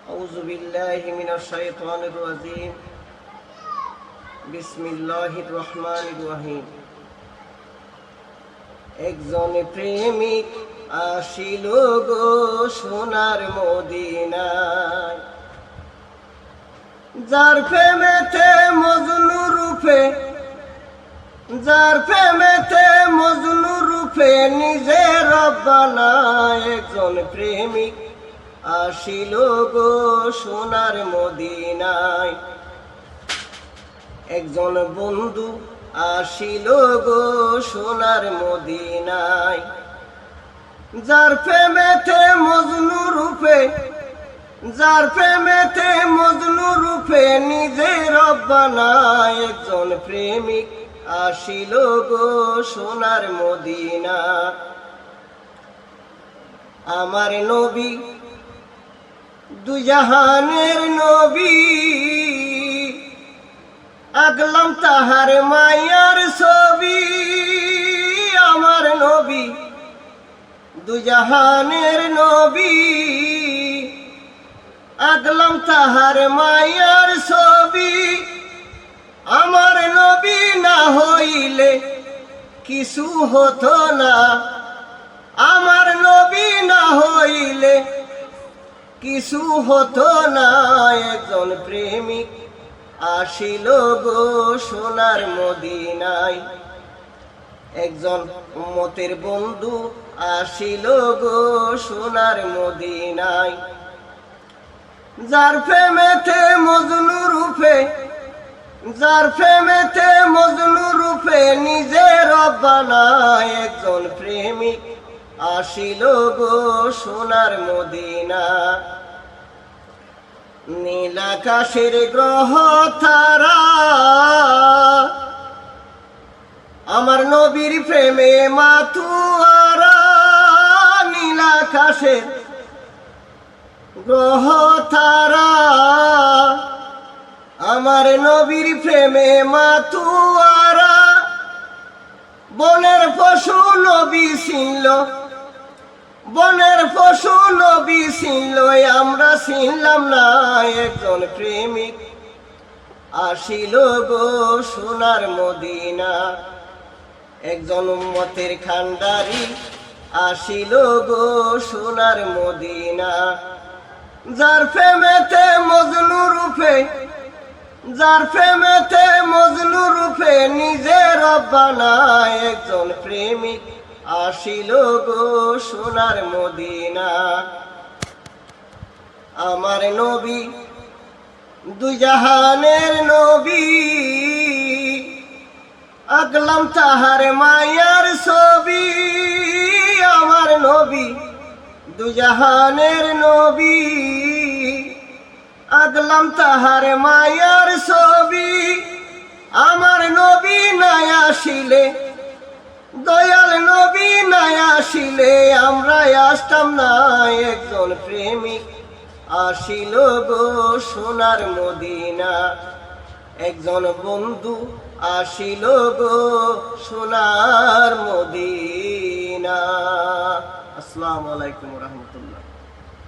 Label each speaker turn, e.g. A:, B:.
A: أعوذ بالله من الشيطان الرجيم بسم الله الرحمن الرحيم একজন প্রেমিক আসিল গো সোনার মদিনায়, যার প্রেমেতে মজনু রূপে, যার প্রেমেতে মজনু রূপে নিজের রব্বানা। একজন প্রেমিক আসিল গো সোনার মদিনায়, একজন বন্ধু আসিল গো সোনার মদিনায়, যার প্রেমেতে মজনু রূপে, যার প্রেমেতে মজনু রূপে নিজের রব্বানা। একজন প্রেমিক আসিল গো সোনার মদিনা। আমার নবী দুই জাহানের নবী, আগলাম তাহার মায়ার ছবি। আমার নবী দুই জাহানের নবী, আগলাম তাহার মায়ার ছবি। আমার নবী না হইলে কিছু হতো না, আমার নবী না হইলে কিছু হতো না। একজন প্রেমিক আসিল গো সোনার মদিনায়, একজন উম্মতের বন্ধু আসিল গো সোনার মদিনায়, যার প্রেমেতে মজনু রূপে, যার প্রেমেতে মজনু রূপে নিজের রব্বানা। একজন প্রেমিক আসিল গো সোনার মদিনা। নীল আকাশের গ্রহ তারা আমার নবীর প্রেমে মাতুয়ারা। নীল আকাশের গ্রহ তারা আমার নবীর প্রেমে মাতুয়ারা। বনের পশু নবী চিনল, বনের পশু নবী চিনল, আমরা চিনলাম না। একজন প্রেমিক আসিল গো সোনার মদিনা, একজন উম্মতের খান্ডারি আসিল গো সোনার মদিনা। যার প্রেমেতে মজনু রূপে, যার প্রেমেতে মজনু রূপে নিজের রব্বানা। একজন প্রেমিক আসিল গো সোনার মদিনা। আমার নবী দুই জাহানের নবী, আগলাম তাহার মায়ার ছবি। আমার নবী দুই জাহানের নবী, আগলাম তাহার মায়ার ছবি। আমার নবী নাই আসিলে, দয়াল নবী নাই আসিলে আমরা আসতাম না। একজন প্রেমিক আসিল গো সোনার মদিনা, একজন বন্ধু আসিল গো সোনার মদিনা। আসসালামু আলাইকুম ওয়া রাহমাতুল্লাহ।